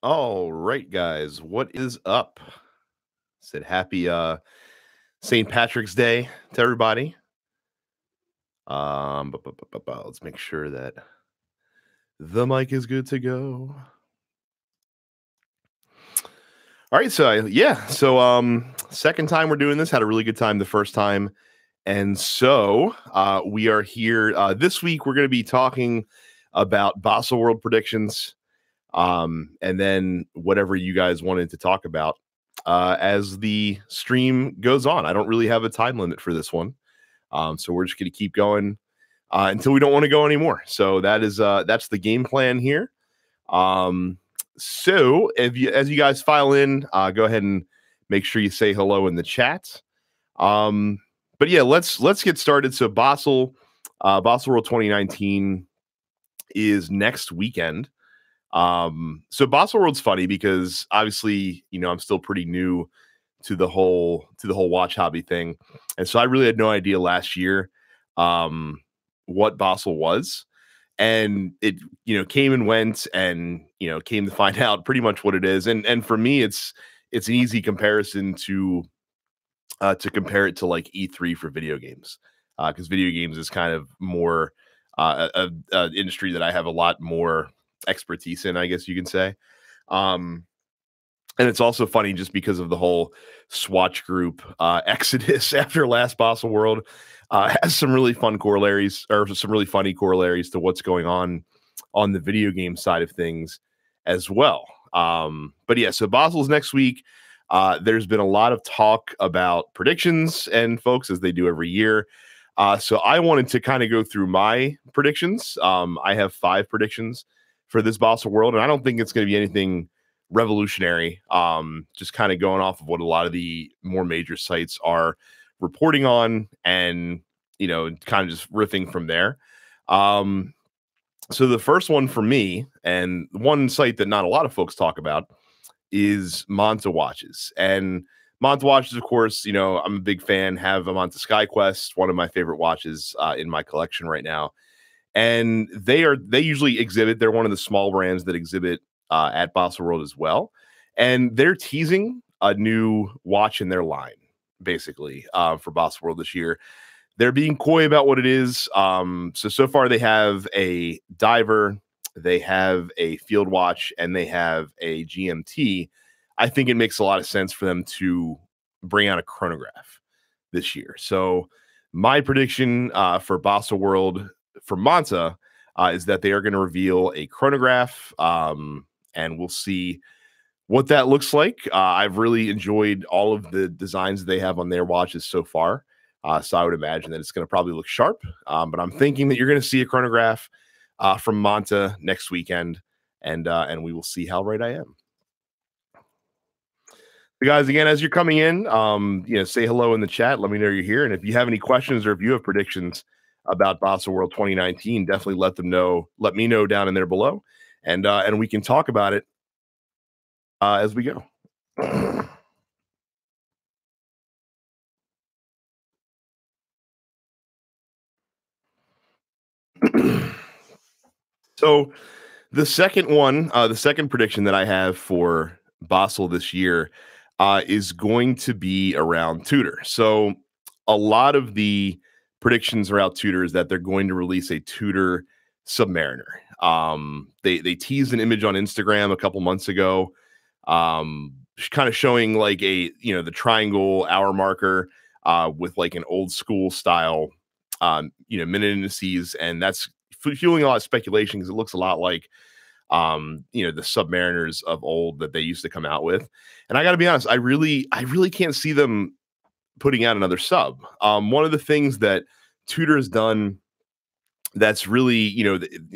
All right, guys, what is up? Said happy St. Patrick's Day to everybody. Let's make sure that the mic is good to go. All right, so second time we're doing this, had a really good time the first time. And so we are here this week. We're going to be talking about Baselworld predictions, and then whatever you guys wanted to talk about as the stream goes on. I don't really have a time limit for this one, so we're just going to keep going until we don't want to go anymore. So that's the game plan here. So as you guys file in, go ahead and make sure you say hello in the chat. But yeah, let's get started. So Baselworld 2019 is next weekend. So Baselworld's funny because obviously, I'm still pretty new to the whole watch hobby thing. And so I really had no idea last year what Basel was. And it, came and went and, came to find out pretty much what it is. And for me, it's an easy comparison to compare it to like E3 for video games. Because video games is kind of more a industry that I have a lot more expertise in, I guess you can say. And it's also funny just because of the whole Swatch Group exodus after last Baselworld has some really fun corollaries, or some really funny corollaries to what's going on the video game side of things as well. But yeah, so Basel's next week. There's been a lot of talk about predictions and folks, as they do every year. So I wanted to kind of go through my predictions. I have 5 predictions for this Baselworld, and I don't think it's going to be anything revolutionary. Just kind of going off of what a lot of the more major sites are reporting on, and kind of just riffing from there. So the first one for me, and one site that not a lot of folks talk about, is Monta watches. And Monta watches, of course, I'm a big fan, have a Monta SkyQuest, one of my favorite watches in my collection right now. And they usually exhibit, they're one of the small brands that exhibit at Baselworld as well. And they're teasing a new watch in their line, basically, for Baselworld this year. They're being coy about what it is. So far they have a diver, they have a field watch, and they have a GMT. I think it makes a lot of sense for them to bring out a chronograph this year. So my prediction for Baselworld for Monta is that they are going to reveal a chronograph, and we'll see what that looks like. I've really enjoyed all of the designs they have on their watches so far. So I would imagine that it's going to probably look sharp, but I'm thinking that you're going to see a chronograph from Monta next weekend, and we will see how right I am. So guys, again, as you're coming in, say hello in the chat. Let me know you're here, and if you have any questions or if you have predictions about Baselworld 2019, definitely let me know down in there below, and we can talk about it as we go. So the second prediction that I have for Basel this year is going to be around Tudor. So a lot of the predictions around Tudor is that they're going to release a Tudor Submariner. They teased an image on Instagram a couple months ago, kind of showing like the triangle hour marker with like an old school style minute indices, and that's fueling a lot of speculation because it looks a lot like the Submariners of old that they used to come out with. And I got to be honest, I really can't see them putting out another sub. One of the things that Tudor has done that's really,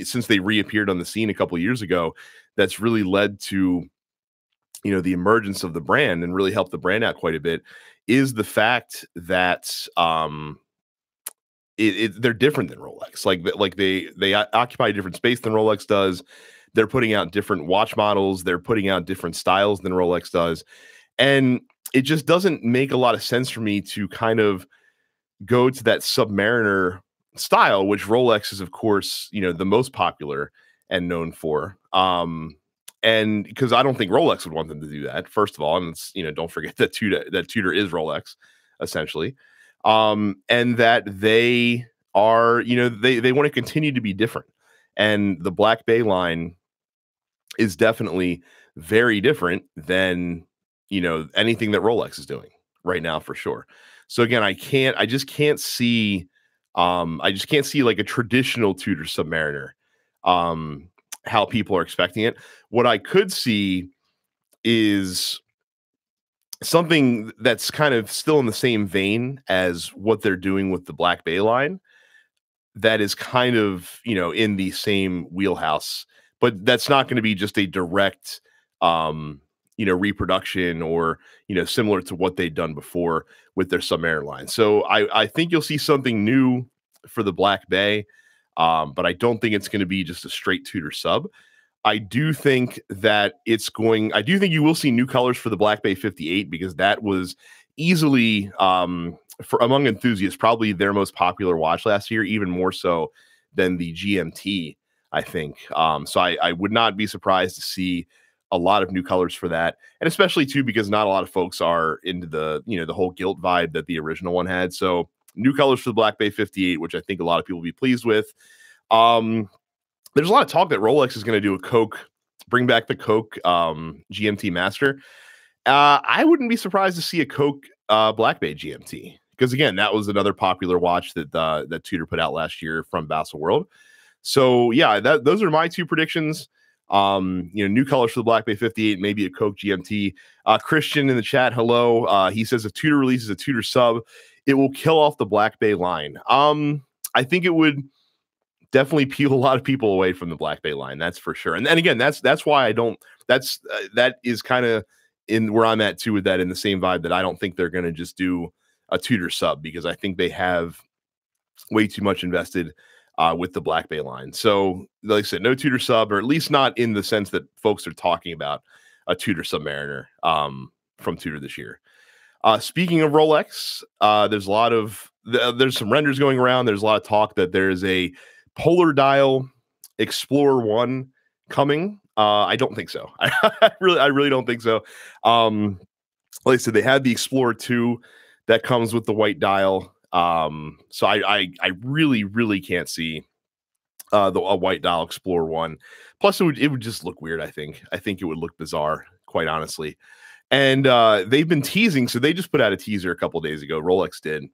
since they reappeared on the scene a couple of years ago, that's really led to the emergence of the brand and really helped the brand out quite a bit, is the fact that they're different than Rolex. Like they occupy a different space than Rolex does. They're putting out different watch models. They're putting out different styles than Rolex does. And it just doesn't make a lot of sense for me to kind of go to that Submariner style, which Rolex is, of course, the most popular and known for. And because I don't think Rolex would want them to do that, first of all, and it's, don't forget that Tudor is Rolex, essentially, and that they are, they want to continue to be different, and the Black Bay line is definitely very different than anything that Rolex is doing right now, for sure. So again, I just can't see like a traditional Tudor Submariner, how people are expecting it. What I could see is something that's kind of still in the same vein as what they're doing with the Black Bay line, that is kind of, in the same wheelhouse, but that's not going to be just a direct, reproduction, or, similar to what they've done before with their Submariner line. So I think you'll see something new for the Black Bay, but I don't think it's going to be just a straight Tudor sub. I do think you will see new colors for the Black Bay 58, because that was easily, for among enthusiasts, probably their most popular watch last year, even more so than the GMT, I think. So I would not be surprised to see a lot of new colors for that. And especially too, because not a lot of folks are into the, the whole gilt vibe that the original one had. So new colors for the Black Bay 58, which I think a lot of people will be pleased with. There's a lot of talk that Rolex is going to do a bring back the Coke GMT Master. I wouldn't be surprised to see a Coke Black Bay GMT, because again, that was another popular watch that Tudor put out last year from Baselworld. So yeah, those are my two predictions. New colors for the Black Bay 58, maybe a Coke GMT. Christian in the chat, hello. He says if Tudor releases a Tudor sub, it will kill off the Black Bay line. I think it would definitely peel a lot of people away from the Black Bay line, that's for sure. And then again, that's why I don't. That is kind of in where I'm at too with that, in the same vibe, that I don't think they're going to just do a Tudor sub, because I think they have way too much invested with the Black Bay line. So like I said, no Tudor sub, or at least not in the sense that folks are talking about a Tudor Submariner from Tudor this year. Speaking of Rolex, there's some renders going around. There's a lot of talk that there's a Polar Dial Explorer 1 coming. I don't think so. I really don't think so. Like I said, they had the Explorer 2 that comes with the white dial. So I really can't see a white dial Explorer 1. Plus, it would just look weird. I think it would look bizarre, quite honestly. And they've been teasing. So they just put out a teaser a couple days ago. Rolex did,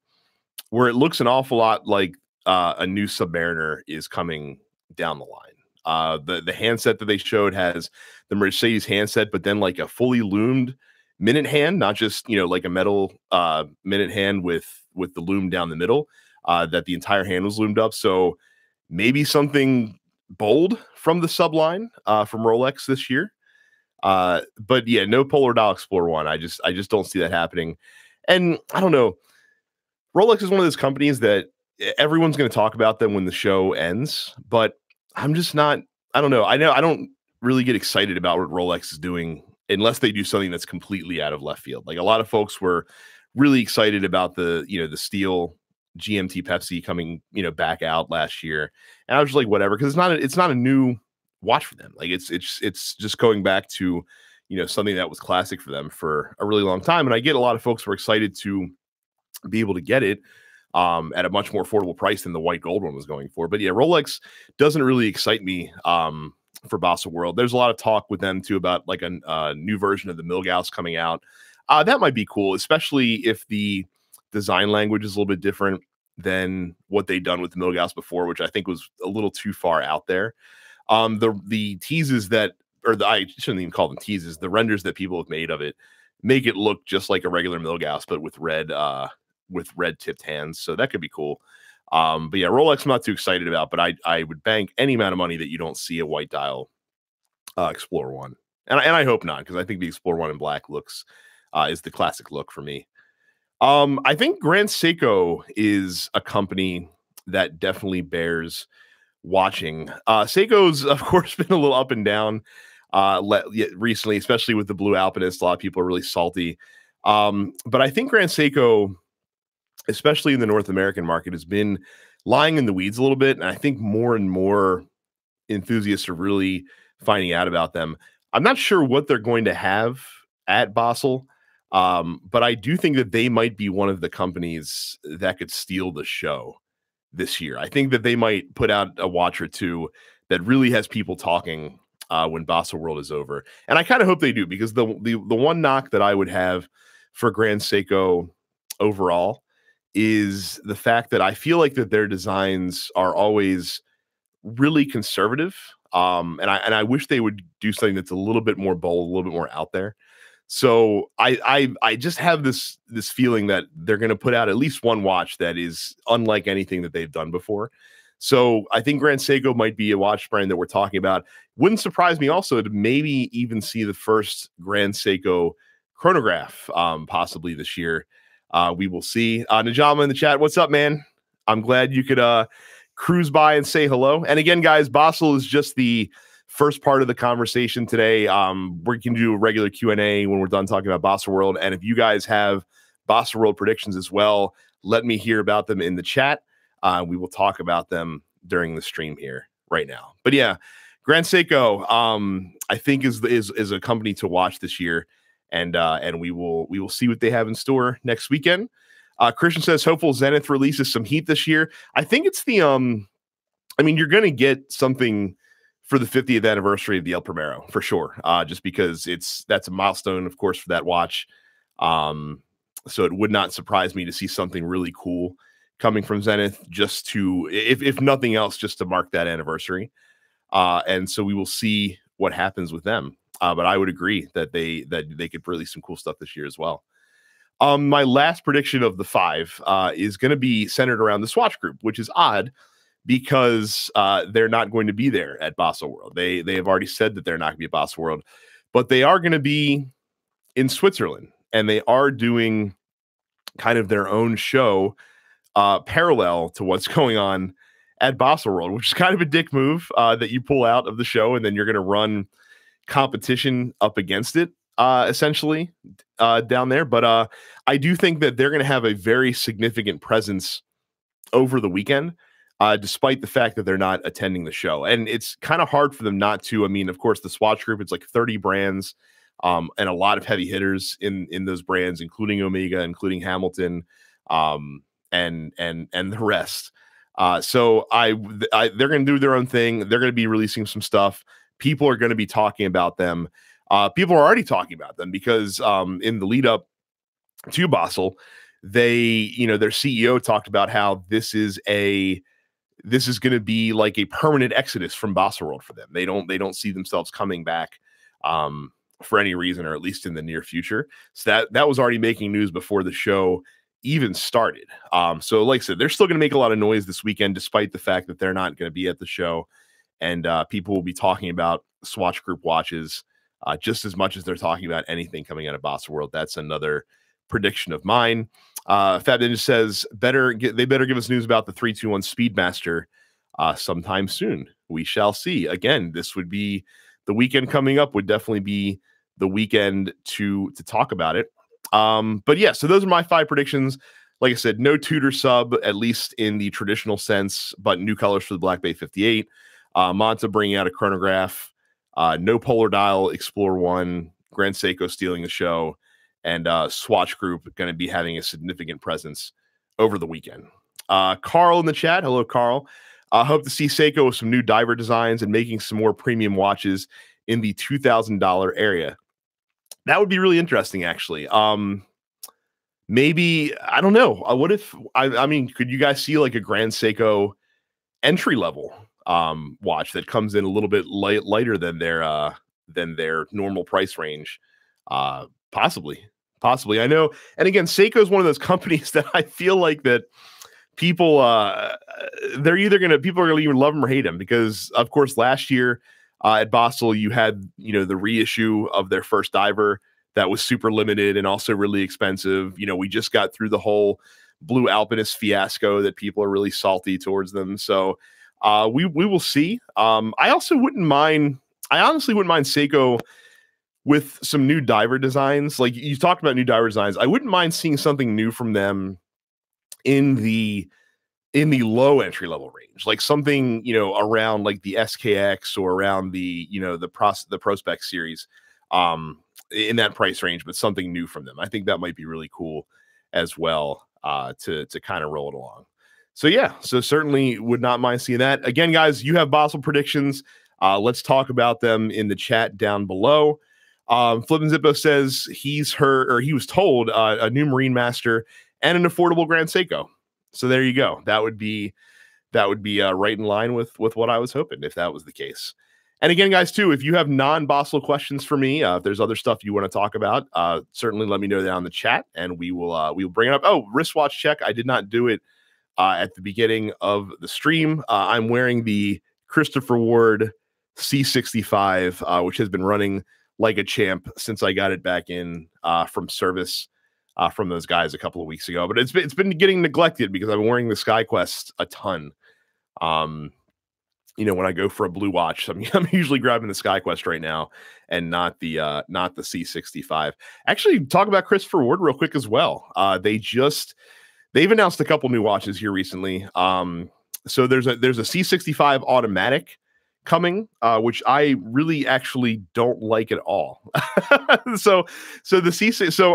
where it looks an awful lot like a new Submariner is coming down the line. The handset that they showed has the Mercedes handset, but then like a fully loomed minute hand, not just like a metal minute hand with the loom down the middle. That the entire hand was loomed up. So maybe something bold from the subline from Rolex this year. But yeah, no Polar Dial Explorer 1. I just don't see that happening. And I don't know. Rolex is one of those companies that everyone's going to talk about them when the show ends, but I'm just not. I don't know. I don't really get excited about what Rolex is doing unless they do something that's completely out of left field. Like a lot of folks were really excited about the the steel GMT Pepsi coming back out last year, and I was just like, whatever, because it's not a new watch for them. Like it's just going back to something that was classic for them for a really long time. And I get a lot of folks were excited to be able to get it at a much more affordable price than the white gold one was going for. But yeah, Rolex doesn't really excite me for Baselworld. There's a lot of talk with them too about like a new version of the Milgauss coming out. That might be cool, especially if the design language is a little bit different than what they've done with the Milgauss before, which I think was a little too far out there. The teases I shouldn't even call them teases. The renders that people have made of it make it look just like a regular Milgauss, but with red tipped hands. So that could be cool. But yeah, Rolex I'm not too excited about, but I would bank any amount of money that you don't see a white dial Explorer 1. And I hope not, because I think the Explorer 1 in black is the classic look for me. I think Grand Seiko is a company that definitely bears watching. Seiko's, of course, been a little up and down recently, especially with the Blue Alpinist. A lot of people are really salty. But I think Grand Seiko, especially in the North American market, has been lying in the weeds a little bit. And I think more and more enthusiasts are really finding out about them. I'm not sure what they're going to have at Basel, but I do think that they might be one of the companies that could steal the show this year. I think that they might put out a watch or two that really has people talking when Baselworld is over, and I kind of hope they do, because the one knock that I would have for Grand Seiko overall is the fact that I feel like that their designs are always really conservative. And I wish they would do something that's a little bit more bold, a little bit more out there. So I just have this feeling that they're going to put out at least one watch that is unlike anything that they've done before. So I think Grand Seiko might be a watch brand that we're talking about. Wouldn't surprise me also to maybe even see the first Grand Seiko chronograph possibly this year. We will see. Najama in the chat, what's up, man? I'm glad you could cruise by and say hello. And again, guys, Basel is just the first part of the conversation today. We can do a regular Q&A when we're done talking about Baselworld. And if you guys have Baselworld predictions as well, let me hear about them in the chat. We will talk about them during the stream here right now. But yeah, Grand Seiko, I think is a company to watch this year, and we will see what they have in store next weekend. Christian says hopeful Zenith releases some heat this year. I think it's the I mean, you're going to get something for the 50th anniversary of the El Primero for sure, just because that's a milestone, of course, for that watch. So it would not surprise me to see something really cool coming from Zenith, just to, if nothing else, just to mark that anniversary. And so we will see what happens with them. But I would agree that they could release some cool stuff this year as well. My last prediction of the 5 is going to be centered around the Swatch Group, which is odd because they're not going to be there at Baselworld. They have already said that they're not going to be at Baselworld, but they are going to be in Switzerland, and they are doing kind of their own show parallel to what's going on at Baselworld, which is kind of a dick move that you pull out of the show and then you're going to run competition up against it. Essentially down there. But I do think that they're going to have a very significant presence over the weekend, despite the fact that they're not attending the show. And it's kind of hard for them not to. I mean, of course, the Swatch Group, it's like 30 brands and a lot of heavy hitters in those brands, including Omega, including Hamilton, and the rest. So they're going to do their own thing. They're going to be releasing some stuff. People are going to be talking about them. People are already talking about them because in the lead up to Basel, their CEO talked about how this is going to be like a permanent exodus from Baselworld for them. They don't see themselves coming back for any reason, or at least in the near future. So that was already making news before the show even started. So like I said, they're still going to make a lot of noise this weekend, despite the fact that they're not going to be at the show. And people will be talking about Swatch Group watches just as much as they're talking about anything coming out of Baselworld. That's another prediction of mine. Fab Ninja says they better give us news about the 321 Speedmaster sometime soon. We shall see. Again, this would be the weekend coming up, would definitely be the weekend to talk about it. But yeah, so those are my 5 predictions. Like I said, no Tudor sub, at least in the traditional sense, but new colors for the Black Bay 58. Monta bringing out a chronograph. No Polar Dial, Explorer 1, Grand Seiko stealing the show, and Swatch Group going to be having a significant presence over the weekend. Carl in the chat. Hello, Carl. Hope to see Seiko with some new diver designs and making some more premium watches in the $2,000 area. That would be really interesting, actually. Maybe, I don't know. What if, I mean, could you guys see like a Grand Seiko entry level watch that comes in a little bit lighter than their normal price range? Possibly. I know. And again, Seiko is one of those companies that I feel like that people they're either people are gonna either love them or hate them, because of course last year at Basel you had the reissue of their first diver that was super limited and also really expensive. We just got through the whole Blue Alpinist fiasco that people are really salty towards them. So we will see. I honestly wouldn't mind Seiko with some new diver designs. Like you talked about new diver designs. I wouldn't mind seeing something new from them in the in the low entry level range, like something, you know, around like the SKX or around the, you know, the Prospect series, in that price range, but something new from them. I think that might be really cool as well, to kind of roll it along. So yeah, so certainly would not mind seeing that. Again, guys, you have Basel predictions. Let's talk about them in the chat down below. Flippin' Zippo says he was told a new Marine Master and an affordable Grand Seiko. So there you go. That would be right in line with what I was hoping, if that was the case. And again, guys, too, if you have non-Basel questions for me, if there's other stuff you want to talk about, certainly let me know that on the chat, and we will bring it up. Oh, wristwatch check. I did not do it at the beginning of the stream. I'm wearing the Christopher Ward C65, which has been running like a champ since I got it back in from service from those guys a couple of weeks ago. But it's been getting neglected because I'm wearing the SkyQuest a ton. You know, when I go for a blue watch, I'm usually grabbing the SkyQuest right now and not the C65. Actually, talk about Christopher Ward real quick as well. They've announced a couple new watches here recently. So there's a C65 automatic coming, which I really actually don't like at all. So the C6. So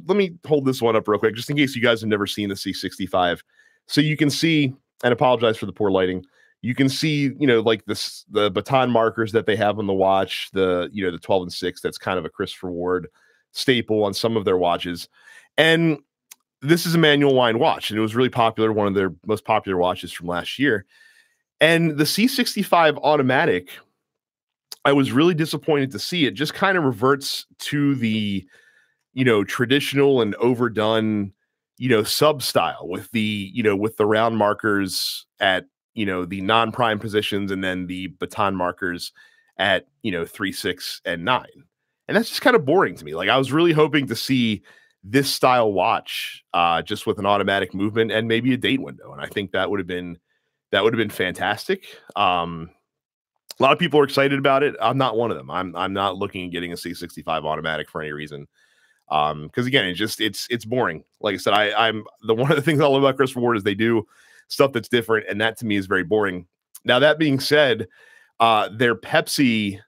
let me hold this one up real quick, just in case you guys have never seen the C65. So you can see, and apologize for the poor lighting. You can see, you know, like the baton markers that they have on the watch, the 12 and 6. That's kind of a Christopher Ward staple on some of their watches, and this is a manual wind watch, and it was really popular, one of their most popular watches from last year. And the C65 automatic, I was really disappointed to see it just kind of reverts to the, you know, traditional and overdone, you know, sub style with the, you know, with the round markers at, you know, the non-prime positions, and then the baton markers at, you know, 3, 6, and 9. And that's just kind of boring to me. Like, I was really hoping to see this style watch, just with an automatic movement and maybe a date window. And I think that would have been fantastic. A lot of people are excited about it. I'm not one of them. I'm not looking at getting a C65 automatic for any reason. Because again, it's boring. Like I said, I'm one of the things I love about Christopher Ward is they do stuff that's different, and that to me is very boring. Now, that being said, their Pepsi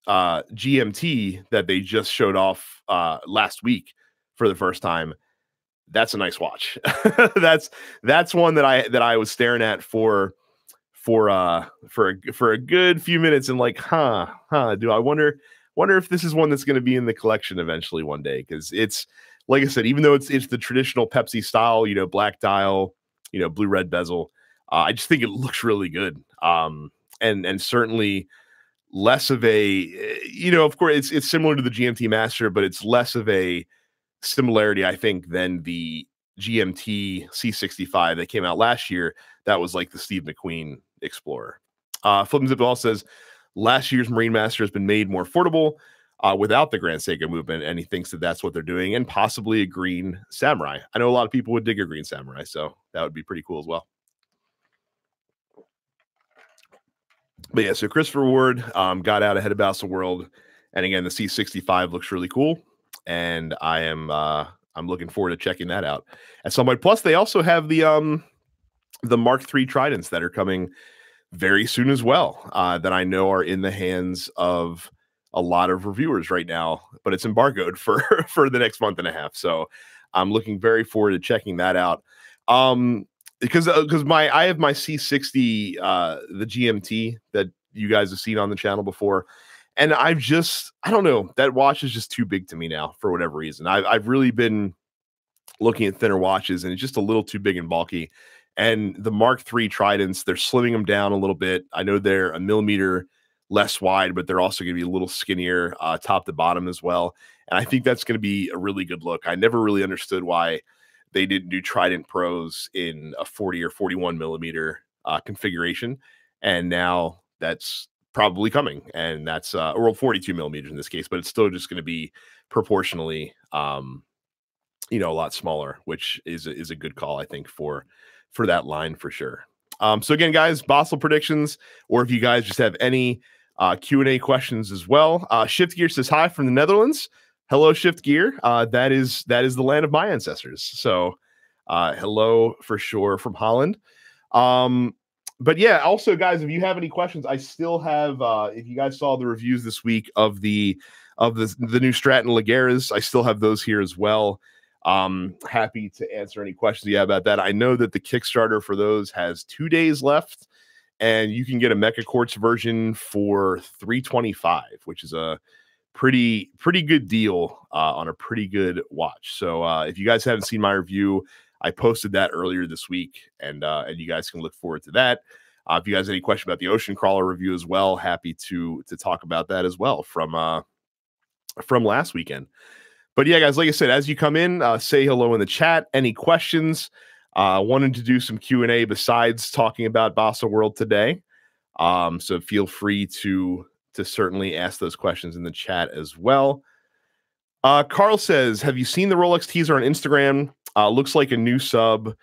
GMT that they just showed off last week for the first time, that's a nice watch. that's one that I was staring at for a good few minutes, and like, do I wonder if this is one that's going to be in the collection eventually one day, because it's, like I said, even though it's the traditional Pepsi style, you know, black dial, you know, blue red bezel, I just think it looks really good, and certainly less of a, you know, of course it's similar to the GMT Master, but it's less of a similarity, I think, than the GMT C65 that came out last year. That was like the Steve McQueen Explorer. Flippin' Zip Ball says last year's Marine Master has been made more affordable without the Grand Seiko movement, and he thinks that that's what they're doing, and possibly a green Samurai. I know a lot of people would dig a green Samurai, so that would be pretty cool as well. But yeah, so Christopher Ward got out ahead of Baselworld, and again, the C65 looks really cool, and I'm looking forward to checking that out at some point. Plus, they also have the Mark III Tridents that are coming very soon as well, that I know are in the hands of a lot of reviewers right now, but it's embargoed for the next month and a half. So I'm looking very forward to checking that out. Because I have my C60, the GMT that you guys have seen on the channel before, and I don't know, that watch is just too big to me now for whatever reason. I've really been looking at thinner watches, and it's just a little too big and bulky. And the Mark III Tridents, they're slimming them down a little bit. I know they're a millimeter less wide, but they're also going to be a little skinnier top to bottom as well. And I think that's going to be a really good look. I never really understood why they didn't do Trident Pros in a 40 or 41 millimeter configuration. And now that's probably coming. And that's, or 42 millimeters in this case, but it's still just going to be proportionally, you know, a lot smaller, which is a good call, I think, for that line for sure. So again, guys, Basel predictions, or if you guys just have any Q&A questions as well. Shift Gear says hi from the Netherlands. Hello, Shift Gear. That is the land of my ancestors. So hello for sure from Holland. But yeah, also guys, if you have any questions, I still have if you guys saw the reviews this week of the new Stratton Lagares, I still have those here as well. Happy to answer any questions you have about that. I know that the Kickstarter for those has 2 days left, and you can get a Mecha Quartz version for $325, which is a pretty good deal on a pretty good watch. So if you guys haven't seen my review, I posted that earlier this week, and you guys can look forward to that. If you guys have any question about the Ocean Crawler review as well, happy to talk about that as well from last weekend. But yeah, guys, like I said, as you come in, say hello in the chat. Any questions? Wanted to do some Q&A besides talking about Baselworld today. So feel free to certainly ask those questions in the chat as well. Carl says, have you seen the Rolex teaser on Instagram? Looks like a new sub,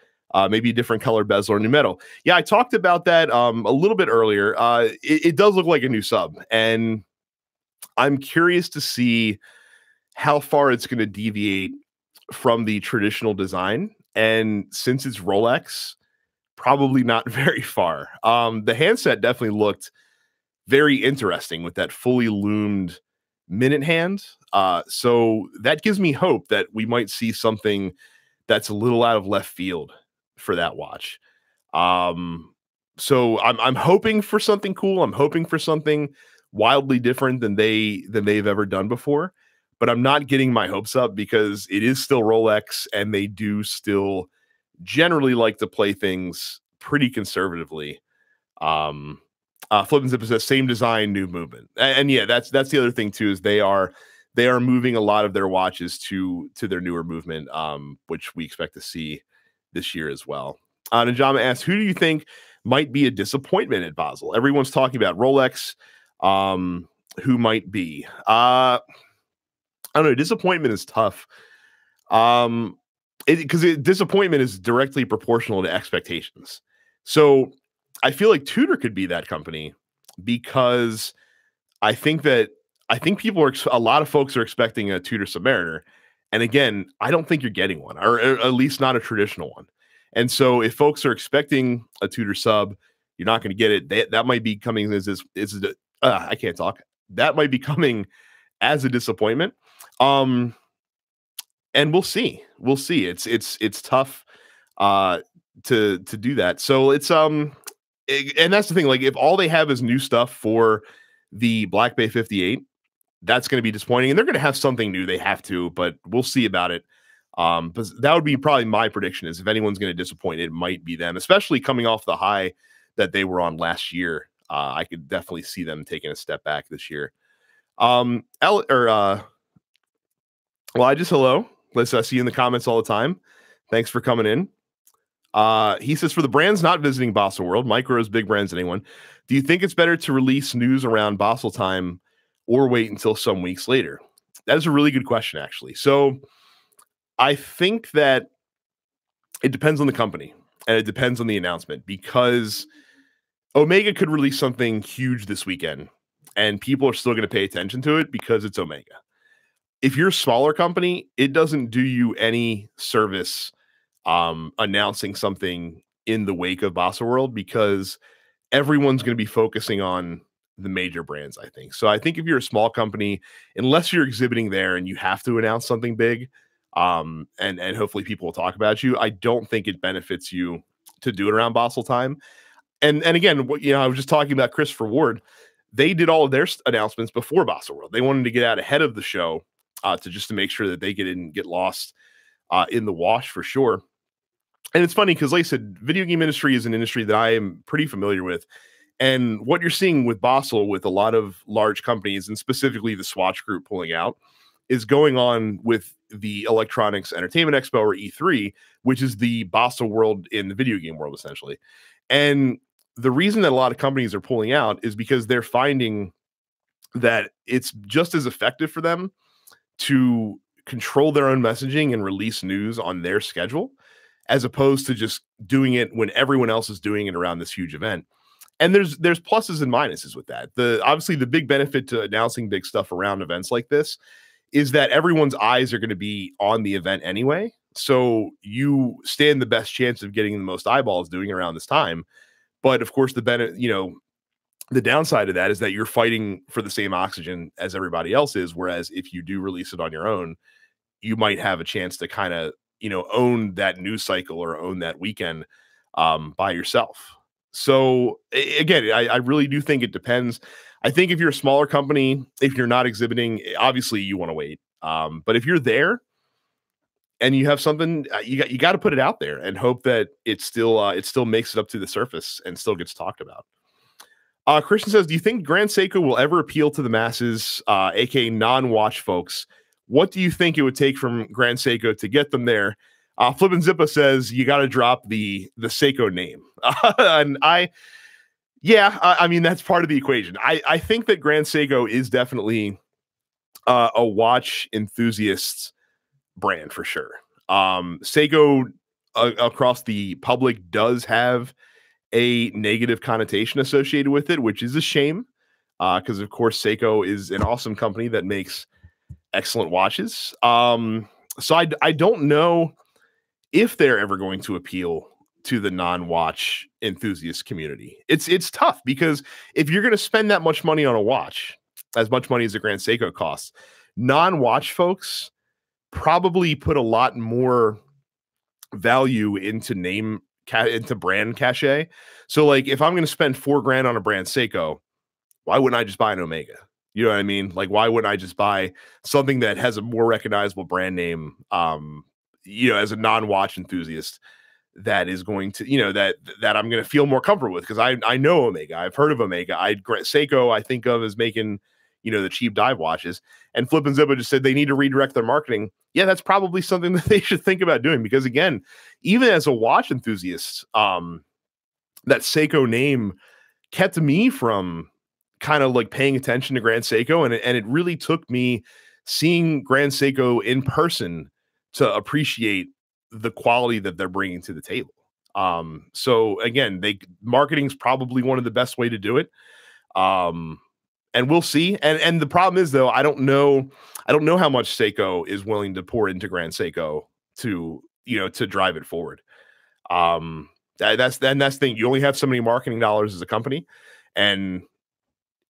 maybe a different color bezel or new metal. Yeah, I talked about that a little bit earlier. It does look like a new sub, and I'm curious to see how far it's going to deviate from the traditional design. And since it's Rolex, probably not very far. The handset definitely looked very interesting with that fully loomed minute hand. So that gives me hope that we might see something that's a little out of left field for that watch. So I'm hoping for something cool. I'm hoping for something wildly different than they've ever done before. But I'm not getting my hopes up because it is still Rolex, and they do still generally like to play things pretty conservatively. Flip and Zip says same design, new movement, and yeah, that's the other thing too, is they are moving a lot of their watches to their newer movement, which we expect to see this year as well. Najama asks, who do you think might be a disappointment at Basel? Everyone's talking about Rolex. Who might be? I don't know. Disappointment is tough. Because disappointment is directly proportional to expectations. So I feel like Tudor could be that company, because I think a lot of folks are expecting a Tudor Submariner. And again, I don't think you're getting one, or at least not a traditional one. And so if folks are expecting a Tudor sub, you're not going to get it. That might be coming I can't talk. That might be coming as a disappointment. And we'll see. It's tough to do that. So it's and that's the thing. Like, if all they have is new stuff for the Black Bay 58, that's going to be disappointing. And they're going to have something new. They have to, but we'll see about it. But that would be probably my prediction, is if anyone's going to disappoint, it might be them, especially coming off the high that they were on last year. I could definitely see them taking a step back this year. Well, hello. Let's see you in the comments all the time. Thanks for coming in. He says, for the brands not visiting Baselworld, micros, big brands, anyone, do you think it's better to release news around Basel time or wait until some weeks later? That is a really good question, actually. So I think that it depends on the company, and it depends on the announcement, because Omega could release something huge this weekend, and people are still going to pay attention to it because it's Omega. If you're a smaller company, it doesn't do you any service announcing something in the wake of Baselworld, because everyone's going to be focusing on the major brands, I think. So I think if you're a small company, unless you're exhibiting there and you have to announce something big, and hopefully people will talk about you, I don't think it benefits you to do it around Basel time. And again, I was just talking about Christopher Ward. They did all of their announcements before Baselworld. They wanted to get out ahead of the show, to make sure that they didn't get lost in the wash, for sure. And it's funny because, like I said, video game industry is an industry that I am pretty familiar with. And what you're seeing with Basel, with a lot of large companies, and specifically the Swatch Group pulling out, is going on with the Electronics Entertainment Expo, or E3, which is the Baselworld in the video game world, essentially. And the reason that a lot of companies are pulling out is because they're finding that it's just as effective for them to control their own messaging and release news on their schedule, as opposed to just doing it when everyone else is doing it around this huge event. And there's pluses and minuses with that. Obviously the big benefit to announcing big stuff around events like this is that everyone's eyes are going to be on the event anyway. So you stand the best chance of getting the most eyeballs doing it around this time. But of course, the downside of that is that you're fighting for the same oxygen as everybody else is. Whereas if you do release it on your own, you might have a chance to kind of, own that news cycle or own that weekend by yourself. So again, I really do think it depends. I think if you're a smaller company, if you're not exhibiting, obviously you want to wait. But if you're there and you have something, you got to put it out there and hope that it still makes it up to the surface and still gets talked about. Christian says, do you think Grand Seiko will ever appeal to the masses, aka non-watch folks? What do you think it would take from Grand Seiko to get them there? Flippin' Zippa says you got to drop the Seiko name. And I mean, that's part of the equation. I think that Grand Seiko is definitely a watch enthusiast brand for sure. Seiko across the public does have a negative connotation associated with it, which is a shame because, of course, Seiko is an awesome company that makes excellent watches. So I don't know if they're ever going to appeal to the non-watch enthusiast community. It's tough because if you're going to spend that much money on a watch, as much money as a Grand Seiko costs, non-watch folks probably put a lot more value into into brand cachet. So like if I'm going to spend $4,000 on a brand Seiko, why wouldn't I just buy an Omega? You know what I mean? Like, why wouldn't I just buy something that has a more recognizable brand name, as a non-watch enthusiast that is going to, that I'm going to feel more comfortable with because I know Omega. I've heard of Omega. Seiko, I think of as making, the cheap dive watches. And Flip and Zippo just said they need to redirect their marketing. Yeah, that's probably something that they should think about doing because, again, even as a watch enthusiast, that Seiko name kept me from kind of like paying attention to Grand Seiko. And it really took me seeing Grand Seiko in person to appreciate the quality that they're bringing to the table. So again, marketing's probably one of the best way to do it. And we'll see. And the problem is though, I don't know how much Seiko is willing to pour into Grand Seiko to drive it forward. That's the thing. You only have so many marketing dollars as a company. And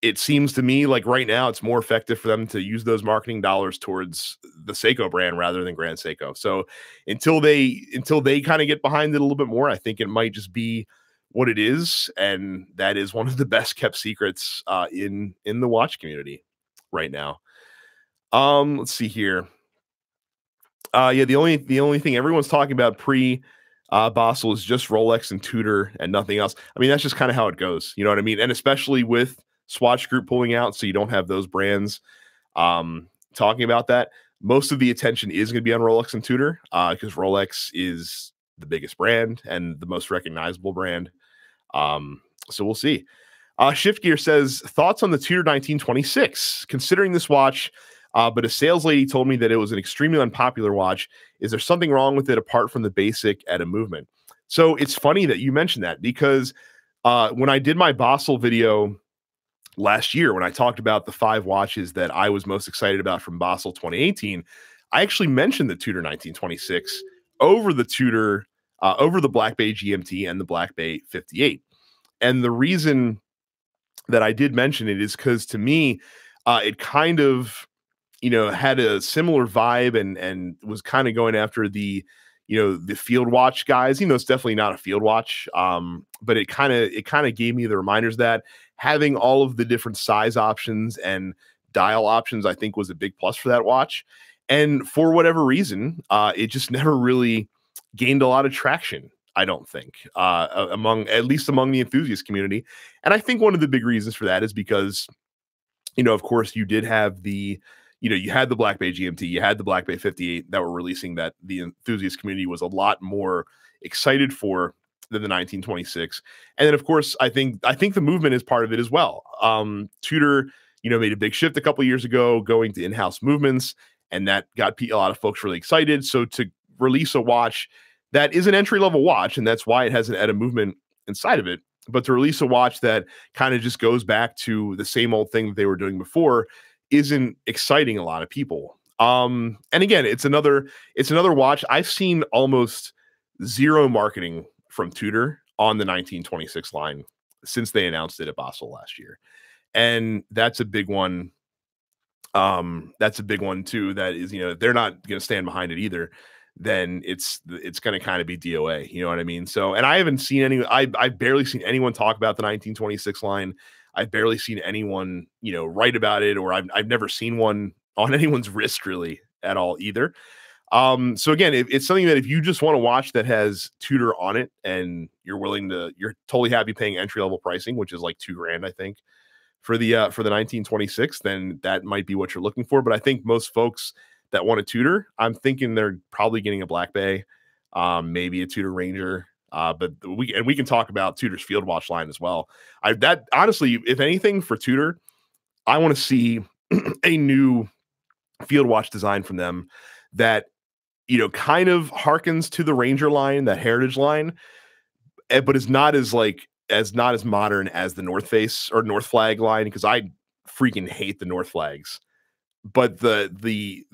it seems to me like right now it's more effective for them to use those marketing dollars towards the Seiko brand rather than Grand Seiko. So until they kind of get behind it a little bit more, I think it might just be what it is, and that is one of the best kept secrets in the watch community right now. Let's see here. The only thing everyone's talking about pre Basel is just Rolex and Tudor and nothing else. I mean, that's just kind of how it goes. You know what I mean? And especially with Swatch Group pulling out, so you don't have those brands talking about that. Most of the attention is going to be on Rolex and Tudor because Rolex is the biggest brand and the most recognizable brand. So we'll see. Shift Gear says, thoughts on the Tudor 1926? Considering this watch, but a sales lady told me that it was an extremely unpopular watch. Is there something wrong with it apart from the basic at a movement? So it's funny that you mentioned that because when I did my Basel video last year, when I talked about the 5 watches that I was most excited about from Basel 2018, I actually mentioned the Tudor 1926 over the Tudor, over the Black Bay GMT and the Black Bay 58. And the reason that I did mention it is because to me, it kind of, had a similar vibe and was kind of going after the field watch guys. It's definitely not a field watch, but it kind of gave me the reminders that having all of the different size options and dial options, I think, was a big plus for that watch. And for whatever reason, it just never really gained a lot of traction, I don't think, at least among the enthusiast community. And I think one of the big reasons for that is because, of course, you did have you had the Black Bay GMT, you had the Black Bay 58 that were releasing that the enthusiast community was a lot more excited for than the 1926. And then, of course, I think the movement is part of it as well. Tudor, made a big shift a couple of years ago going to in-house movements, and that got a lot of folks really excited. So to release a watch that is an entry-level watch, and that's why it has an ETA movement inside of it, but to release a watch that kind of just goes back to the same old thing that they were doing before isn't exciting a lot of people. And again, it's another watch. I've seen almost zero marketing from Tudor on the 1926 line since they announced it at Basel last year. And that's a big one. That's a big one too. That is, if they're not going to stand behind it either, then it's going to kind of be DOA. You know what I mean? So, and I haven't seen I've barely seen anyone talk about the 1926 line. I've barely seen anyone, write about it, or I've never seen one on anyone's wrist really at all either. So again, it's something that if you just want to watch that has Tudor on it and you're totally happy paying entry level pricing, which is like $2,000, I think, for the 1926, then that might be what you're looking for. But I think most folks that want a Tudor, I'm thinking they're probably getting a Black Bay, maybe a Tudor Ranger. But we can talk about Tudor's field watch line as well. That honestly, if anything for Tudor, I want to see a new field watch design from them that kind of harkens to the Ranger line, that heritage line, but is not as modern as the North Face or North Flag line, because I freaking hate the North Flags. But the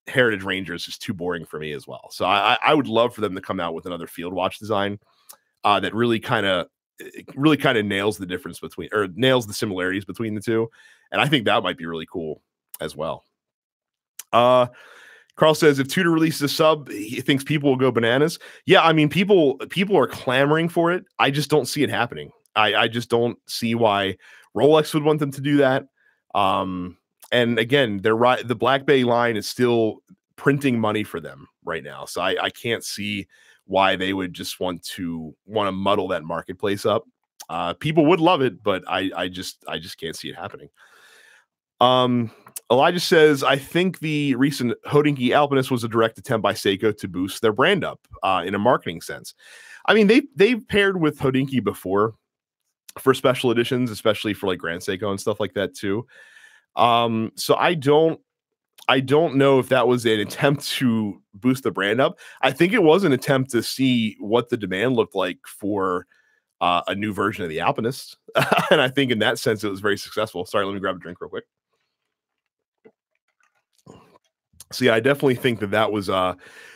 Heritage Ranger is just too boring for me as well. So I would love for them to come out with another field watch design that really kind of nails the difference nails the similarities between the two. And I think that might be really cool as well. Carl says if Tudor releases a sub, he thinks people will go bananas. Yeah, I mean, people are clamoring for it. I just don't see it happening. I just don't see why Rolex would want them to do that. And again, they're right. The Black Bay line is still printing money for them right now. So I can't see why they would just want to muddle that marketplace up. People would love it, but I just can't see it happening. Elijah says, I think the recent Hodinkee Alpinist was a direct attempt by Seiko to boost their brand up in a marketing sense. I mean, they've paired with Hodinkee before for special editions, especially for like Grand Seiko and stuff like that too. So I don't know if that was an attempt to boost the brand up. I think it was an attempt to see what the demand looked like for a new version of the Alpinist. And I think in that sense, it was very successful. Sorry, let me grab a drink real quick. So yeah, I definitely think that was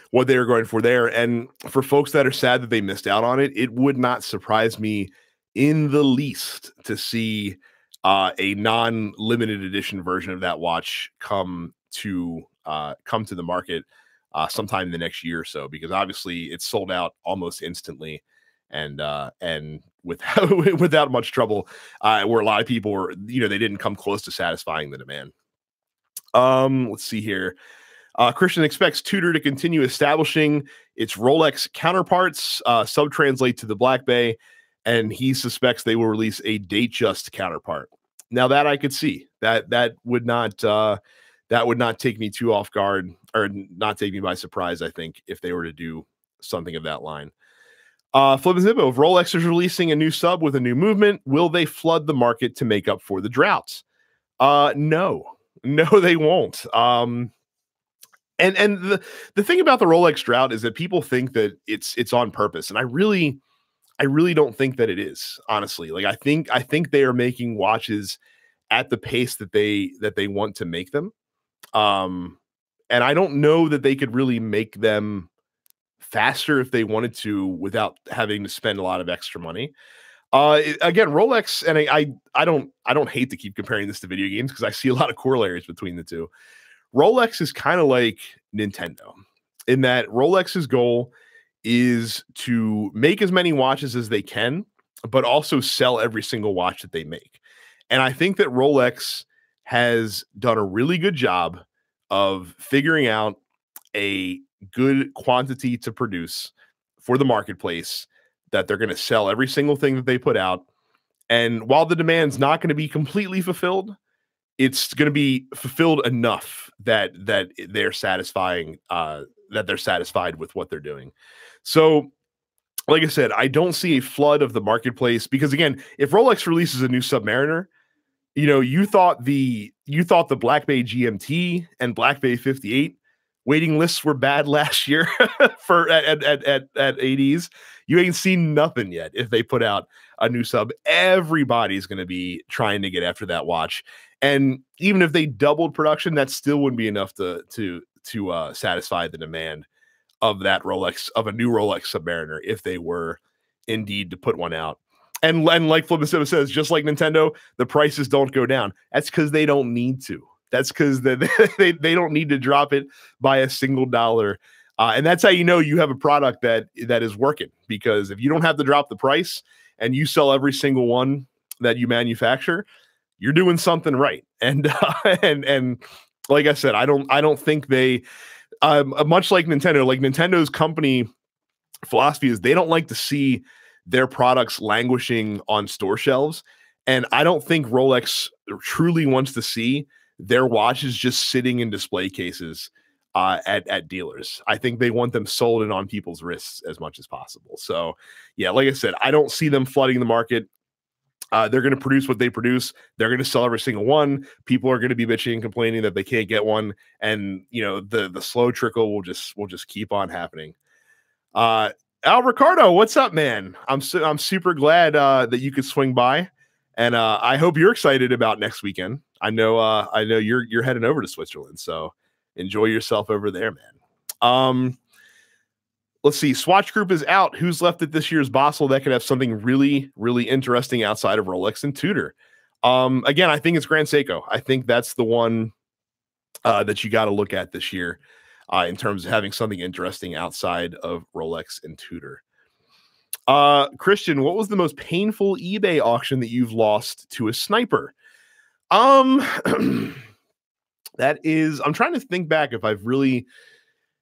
what they were going for there. And for folks that are sad that they missed out on it, it would not surprise me in the least to see a non-limited edition version of that watch come to the market sometime in the next year or so, because obviously it's sold out almost instantly and without much trouble, where a lot of people were, they didn't come close to satisfying the demand. Let's see here. Christian expects Tudor to continue establishing its Rolex counterparts, sub-translate to the Black Bay, and he suspects they will release a Datejust counterpart. Now that I could see that would not take me too off guard, or not take me by surprise, I think, if they were to do something of that line. Flip and Zippo, if Rolex is releasing a new sub with a new movement, will they flood the market to make up for the droughts? No, they won't. And the thing about the Rolex drought is that people think that it's on purpose, and I really don't think that it is, honestly. Like I think they are making watches at the pace that they want to make them. And I don't know that they could really make them faster if they wanted to without having to spend a lot of extra money. Again, Rolex, and I don't hate to keep comparing this to video games because I see a lot of corollaries between the two. Rolex is kind of like Nintendo in that Rolex's goal is to make as many watches as they can, but also sell every single watch that they make. And I think that Rolex has done a really good job of figuring out a good quantity to produce for the marketplace that they're going to sell every single thing that they put out. And while the demand's not going to be completely fulfilled, it's going to be fulfilled enough that they're satisfying, that they're satisfied with what they're doing. So, like I said, I don't see a flood of the marketplace because, again, if Rolex releases a new Submariner, you thought the Black Bay GMT and Black Bay 58 waiting lists were bad last year for at 80s. You ain't seen nothing yet. If they put out a new sub, everybody's going to be trying to get after that watch. And even if they doubled production, that still wouldn't be enough to satisfy the demand of that Rolex, of a new Rolex Submariner, if they were indeed to put one out. And like Flippin' says, just like Nintendo, the prices don't go down. That's because they don't need to. That's because they don't need to drop it by a single dollar. And that's how you know you have a product that is working. Because if you don't have to drop the price and you sell every single one that you manufacture, you're doing something right. And and like I said, I don't think they much like Nintendo's company philosophy is they don't like to see their products languishing on store shelves. And I don't think Rolex truly wants to see their watches just sitting in display cases at dealers. I think they want them sold and on people's wrists as much as possible. So, yeah, like I said, I don't see them flooding the market. They're going to produce what they produce. They're going to sell every single one. People are going to be bitching and complaining that they can't get one, and the slow trickle will just keep on happening. Al Ricardo, what's up, man? I'm super glad that you could swing by, and I hope you're excited about next weekend. I know you're heading over to Switzerland, so enjoy yourself over there, man. Let's see. Swatch Group is out. Who's left at this year's Basel that could have something really, really interesting outside of Rolex and Tudor? Again, I think it's Grand Seiko. I think that's the one that you got to look at this year in terms of having something interesting outside of Rolex and Tudor. Christian, what was the most painful eBay auction that you've lost to a sniper? That is, I'm trying to think back if I've really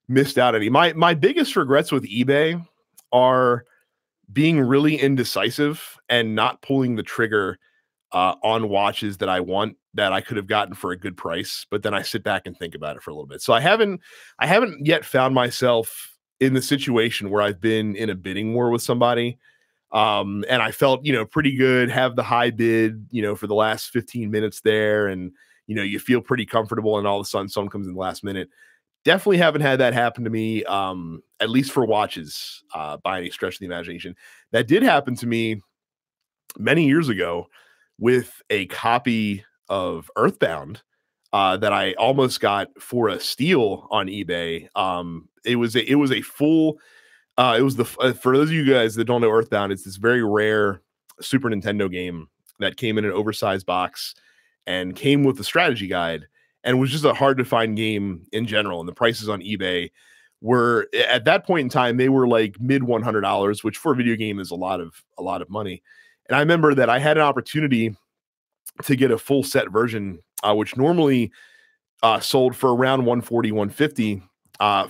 missed out any. My biggest regrets with eBay are being really indecisive and not pulling the trigger on watches that I want, that I could have gotten for a good price, but then I sit back and think about it for a little bit. So I haven't yet found myself in the situation where I've been in a bidding war with somebody, and I felt pretty good, have the high bid for the last 15 minutes there, and you feel pretty comfortable, and all of a sudden someone comes in the last minute. Definitely haven't had that happen to me, at least for watches, by any stretch of the imagination. That did happen to me many years ago with a copy of Earthbound that I almost got for a steal on eBay. It was a full. It was for those of you guys that don't know Earthbound, it's this very rare Super Nintendo game that came in an oversized box and came with the strategy guide, and was just a hard to find game in general. And the prices on eBay were, at that point in time, they were like mid $100, which for a video game is a lot of money. And I remember that I had an opportunity to get a full set version, which normally sold for around 140, 150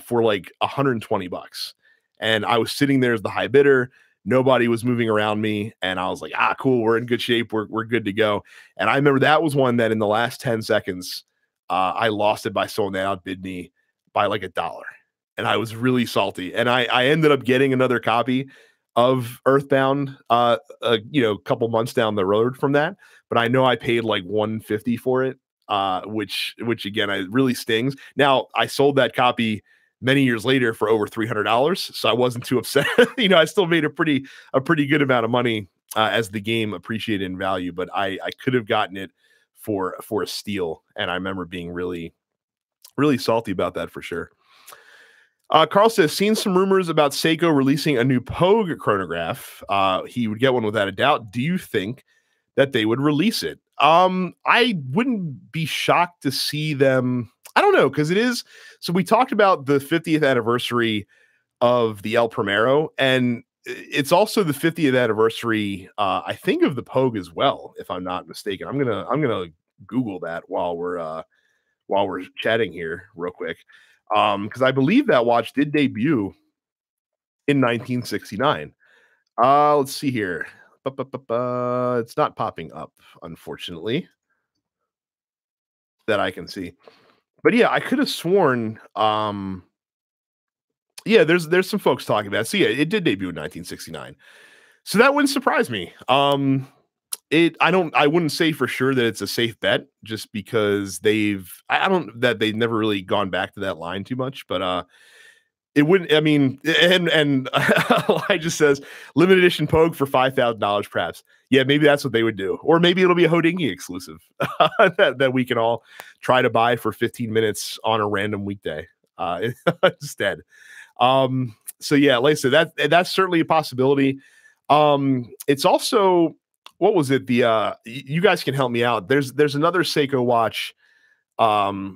for like $120. And I was sitting there as the high bidder. Nobody was moving around me. And I was like, cool, we're in good shape. We're good to go. And I remember that was one that in the last 10 seconds, I lost it by someone that outbid me by like $1. And I was really salty. And I ended up getting another copy of Earthbound, a couple months down the road from that. But I know I paid like $150 for it, which again, it really stings. Now I sold that copy many years later for over $300, so I wasn't too upset. I still made a pretty good amount of money as the game appreciated in value. But I could have gotten it for a steal, and I remember being really, really salty about that for sure. Carl says, seen some rumors about Seiko releasing a new Pogue chronograph. He would get one without a doubt. Do you think that they would release it? I wouldn't be shocked to see them. I don't know, because it is. So we talked about the 50th anniversary of the El Primero, and it's also the 50th anniversary, I think, of the Pogue as well, if I'm not mistaken. I'm gonna Google that while we're chatting here real quick, because I believe that watch did debut in 1969. Let's see here. It's not popping up, unfortunately, that I can see. But yeah, I could have sworn. Yeah, there's some folks talking about it. So yeah, it did debut in 1969. So that wouldn't surprise me. I wouldn't say for sure that it's a safe bet, just because they've never really gone back to that line too much. But It wouldn't. I mean, and Elijah says limited edition Pogue for $5,000, perhaps. Yeah, maybe that's what they would do, or maybe it'll be a Houdini exclusive that we can all try to buy for 15 minutes on a random weekday instead. So yeah, like I said, that's certainly a possibility. It's also, what was it? You guys can help me out. There's another Seiko watch.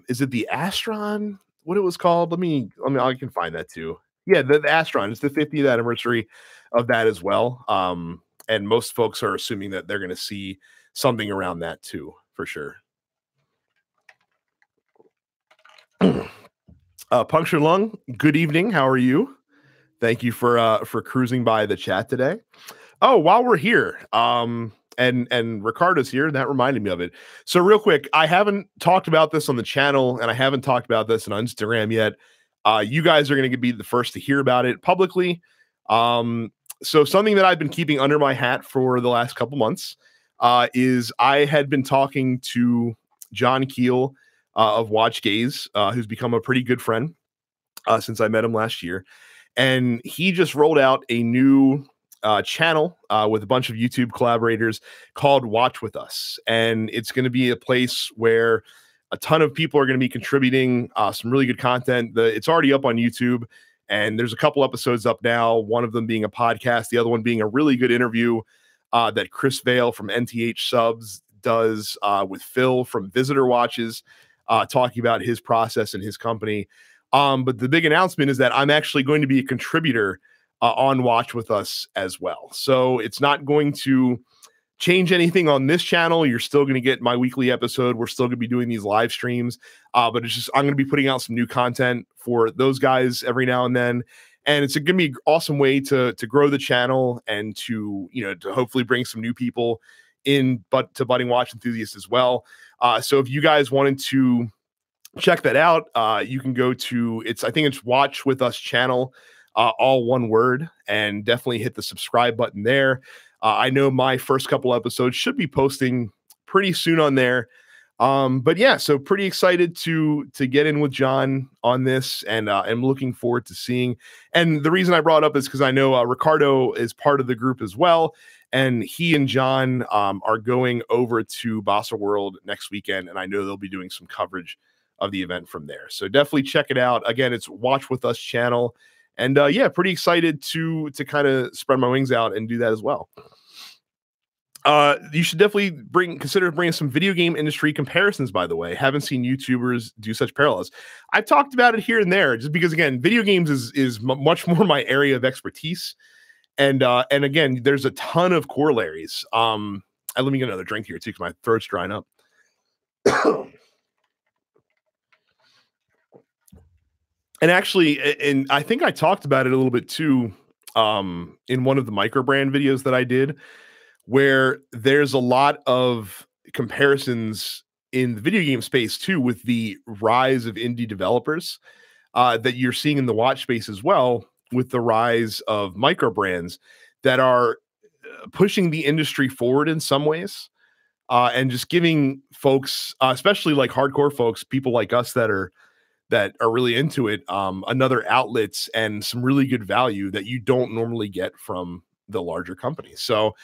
Is it the Astron? What it was called? I can find that too. Yeah, the Astron. It's the 50th anniversary of that as well. And most folks are assuming that they're going to see something around that too, for sure. Punctured Lung, good evening. How are you? Thank you for cruising by the chat today. Oh, while we're here, and Ricardo's here, that reminded me of it. So real quick, I haven't talked about this on the channel, and I haven't talked about this on Instagram yet. You guys are going to be the first to hear about it publicly. So something that I've been keeping under my hat for the last couple months is I had been talking to John Keel of Watch Gaze, who's become a pretty good friend since I met him last year. And he just rolled out a new channel with a bunch of YouTube collaborators called Watch With Us. And it's going to be a place where a ton of people are going to be contributing some really good content. It's already up on YouTube, and there's a couple episodes up now, one of them being a podcast, the other one being a really good interview that Chris Vale from NTH Subs does with Phil from Visitor Watches, talking about his process and his company. But the big announcement is that I'm actually going to be a contributor on Watch With Us as well. So it's not going to change anything on this channel. You're still going to get my weekly episode. We're still going to be doing these live streams, but it's just, I'm going to be putting out some new content for those guys every now and then. And it's going to be an awesome way to grow the channel and to hopefully bring some new people in, but to budding watch enthusiasts as well. So if you guys wanted to check that out, you can go to, I think it's Watch With Us channel, all one word, and definitely hit the subscribe button there. I know my first couple episodes should be posting pretty soon on there. But yeah, so pretty excited to get in with John on this, and I'm looking forward to seeing. And the reason I brought it up is because I know Ricardo is part of the group as well, and he and John are going over to Baselworld next weekend, and I know they'll be doing some coverage of the event from there. So definitely check it out. Again, it's Watch With Us channel. And yeah, pretty excited to kind of spread my wings out and do that as well. You should definitely consider bringing some video game industry comparisons, by the way. Haven't seen YouTubers do such parallels. I've talked about it here and there, just because, again, video games is much more my area of expertise. And again, there's a ton of corollaries. Let me get another drink here, too, because my throat's drying up. And actually, and I think I talked about it a little bit too in one of the micro brand videos that I did, where there's a lot of comparisons in the video game space too, with the rise of indie developers that you're seeing in the watch space as well, with the rise of micro brands that are pushing the industry forward in some ways, and just giving folks, especially like hardcore folks, people like us that are really into it, another outlets and some really good value that you don't normally get from the larger companies. So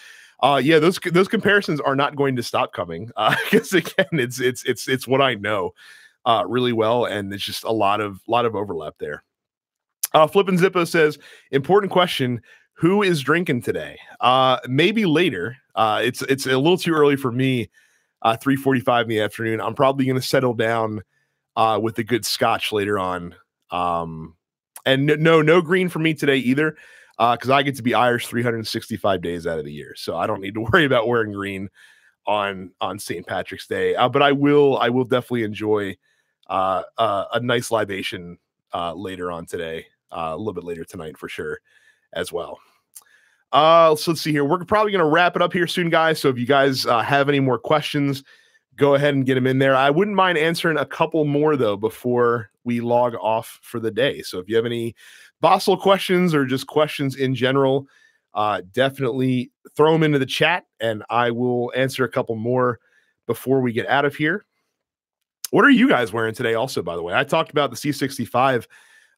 yeah, those comparisons are not going to stop coming, because again, it's what I know really well, and it's just a lot of overlap there. Flippin' Zippo says, important question, who is drinking today? Maybe later. It's a little too early for me, 3:45 in the afternoon. I'm probably going to settle down with a good scotch later on. And no green for me today either, because I get to be Irish 365 days out of the year. So I don't need to worry about wearing green on St. Patrick's Day. But I will definitely enjoy a nice libation later on today, a little bit later tonight for sure as well. So let's see here. We're probably going to wrap it up here soon, guys. So if you guys have any more questions, go ahead and get them in there. I wouldn't mind answering a couple more, though, before we log off for the day. So if you have any Basel questions or just questions in general, definitely throw them into the chat, and I will answer a couple more before we get out of here. What are you guys wearing today also, by the way? I talked about the C65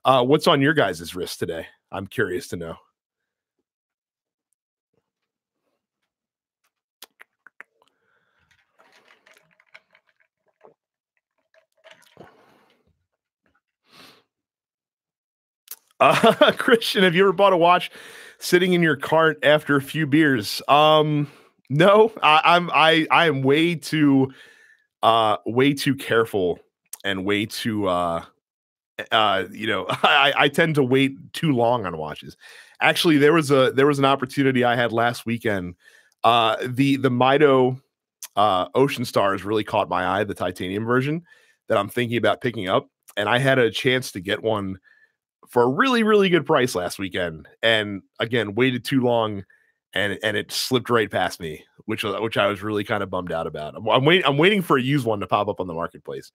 What's on your guys' wrist today? I'm curious to know. Christian, have you ever bought a watch sitting in your cart after a few beers? No, I am way too careful and way too I tend to wait too long on watches. Actually, there was an opportunity I had last weekend. The Mito Ocean Stars really caught my eye, the titanium version that I'm thinking about picking up, and I had a chance to get one for a really, really good price last weekend. And again, waited too long and it slipped right past me, which I was really kind of bummed out about. I'm waiting for a used one to pop up on the marketplace.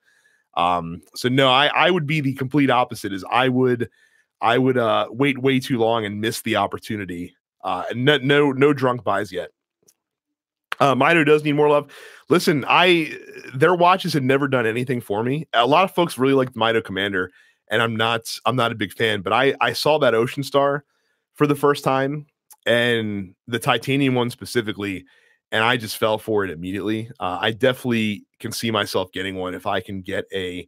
So no, I would be the complete opposite. Is I would wait way too long and miss the opportunity. And no drunk buys yet. Mito does need more love. Listen, their watches had never done anything for me. A lot of folks really like the Mito Commander, and I'm not a big fan, but I saw that Ocean Star for the first time and the titanium one specifically, and I just fell for it immediately. I definitely can see myself getting one if I can get a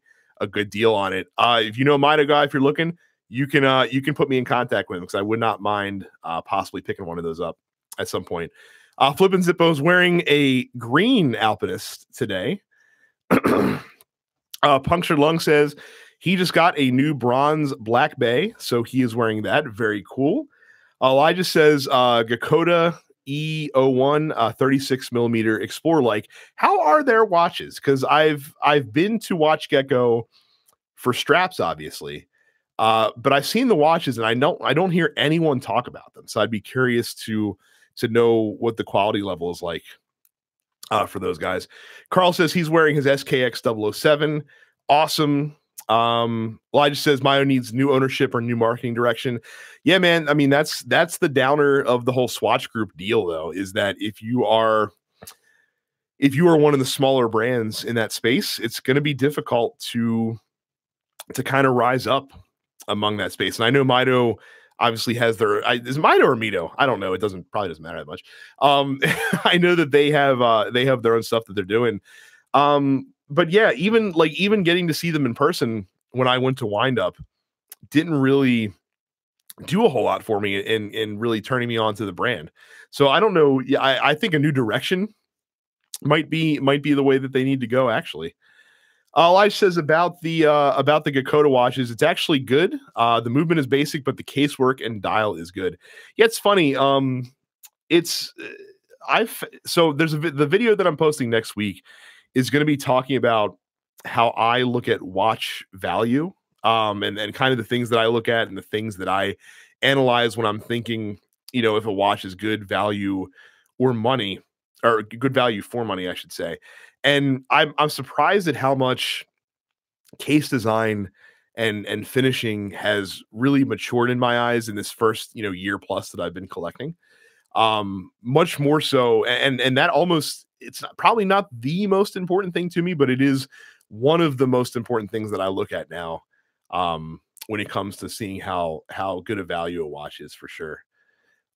good deal on it. If you know a Mito guy, if you're looking, you can put me in contact with him because I would not mind possibly picking one of those up at some point. Flippin' Zippo's wearing a green Alpinist today. Punctured Lung says he just got a new bronze Black Bay, so he is wearing that. Very cool. Elijah says Gakoda E01 36 millimeter Explorer. Like, how are their watches? Because I've been to Watch Gecko for straps, obviously, but I've seen the watches and I don't hear anyone talk about them. So I'd be curious to know what the quality level is like for those guys. Carl says he's wearing his SKX 007. Awesome. Elijah says Myo needs new ownership or new marketing direction. Yeah, man. I mean, that's the downer of the whole Swatch Group deal, though, is that if you are one of the smaller brands in that space, it's going to be difficult to kind of rise up among that space. And I know Mito obviously has their is Mito or Mito? I don't know. It probably doesn't matter that much. I know that they have their own stuff that they're doing. But yeah, even getting to see them in person when I went to Wind Up didn't really do a whole lot for me in really turning me on to the brand. So I don't know. Yeah, I think a new direction might be the way that they need to go, actually. Elijah says about the Gakoda watches, it's actually good. The movement is basic, but the casework and dial is good. Yeah, it's funny. So there's the video that I'm posting next week is going to be talking about how I look at watch value, and kind of the things that I look at and the things that I analyze when I'm thinking, if a watch is good value or money, or good value for money, I should say. And I'm surprised at how much case design and finishing has really matured in my eyes in this first year plus that I've been collecting. Much more so, and that almost, it's probably not the most important thing to me, but it is one of the most important things that I look at now when it comes to seeing how good a value a watch is, for sure.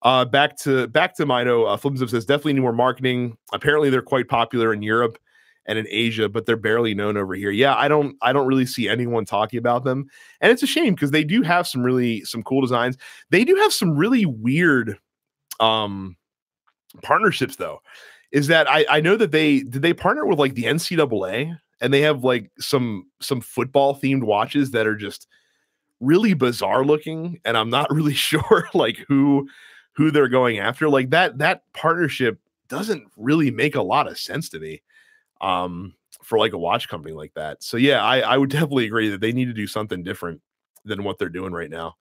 Back to Mito. Flimsip says definitely need more marketing. Apparently they're quite popular in Europe and in Asia, but they're barely known over here. Yeah, I don't really see anyone talking about them, and it's a shame because they do have some cool designs. They do have some really weird partnerships, though. Is that I know that they partner with like the NCAA, and they have like some football themed watches that are just really bizarre looking, and I'm not really sure like who they're going after. Like that partnership doesn't really make a lot of sense to me for like a watch company like that. So yeah, I would definitely agree that they need to do something different than what they're doing right now.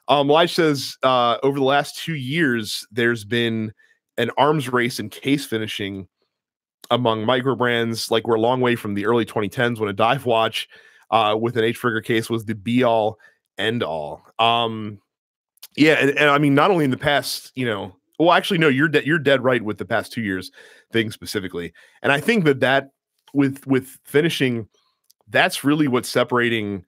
Lige says over the last 2 years there's been an arms race in case finishing among micro brands. Like, we're a long way from the early 2010s when a dive watch with an H-Frigger case was the be all end all. Yeah, and I mean, not only in the past, well, actually, no, you're dead right with the past 2 years thing specifically. And I think that with finishing, that's really what's separating,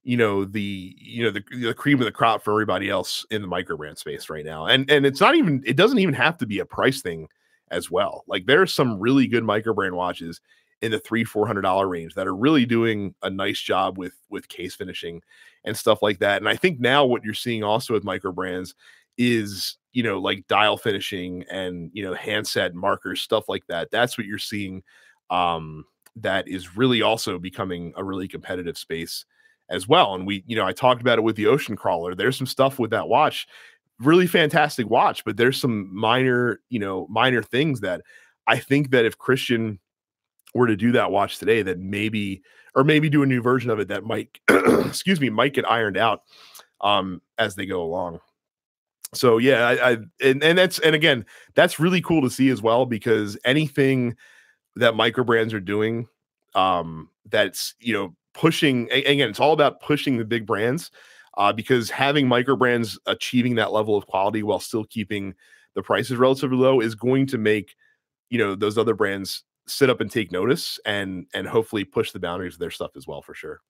the cream of the crop for everybody else in the micro brand space right now. And it doesn't even have to be a price thing as well. Like there are some really good micro brand watches in the $300-400 range that are really doing a nice job with case finishing and stuff like that. And I think now what you're seeing also with micro brands is, like dial finishing and, handset markers, stuff like that. That's what you're seeing. That is really also becoming a really competitive space as well. And I talked about it with the Ocean Crawler. There's some stuff with that watch, really fantastic watch, but there's some minor things that I think that if Christian were to do that watch today, that maybe do a new version of it that might, excuse me, might get ironed out as they go along. So yeah, again, that's really cool to see as well, because anything that micro brands are doing, that's, pushing, again, it's all about pushing the big brands, because having micro brands achieving that level of quality while still keeping the prices relatively low is going to make, those other brands sit up and take notice and hopefully push the boundaries of their stuff as well, for sure.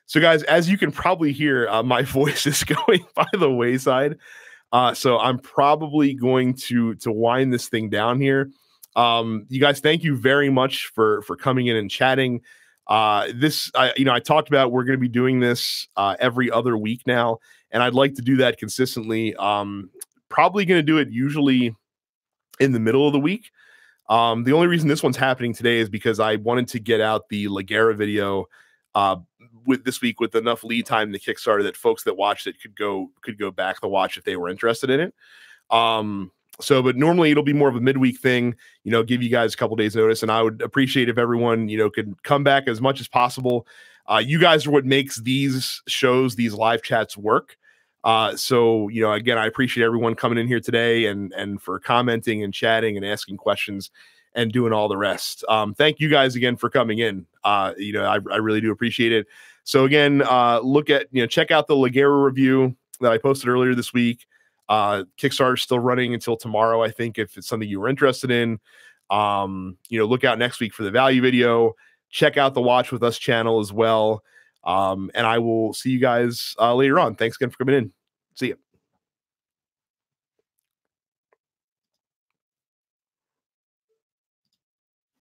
So guys, as you can probably hear, my voice is going by the wayside. So I'm probably going to wind this thing down here. You guys, thank you very much for coming in and chatting. I talked about, we're going to be doing this every other week now, and I'd like to do that consistently. Probably going to do it usually in the middle of the week. The only reason this one's happening today is because I wanted to get out the Ligera video with this week with enough lead time to Kickstarter that folks that watched it could go back to watch if they were interested in it. But normally it'll be more of a midweek thing, give you guys a couple days notice, and I would appreciate if everyone, could come back as much as possible. You guys are what makes these shows, these live chats work. Again, I appreciate everyone coming in here today and for commenting and chatting and asking questions and doing all the rest. Thank you guys again for coming in. I really do appreciate it. So again, check out the Ligera review that I posted earlier this week. Kickstarter is still running until tomorrow, I think, if it's something you were interested in. Look out next week for the value video. Check out the Watch With Us channel as well. And I will see you guys later on. Thanks again for coming in. See you.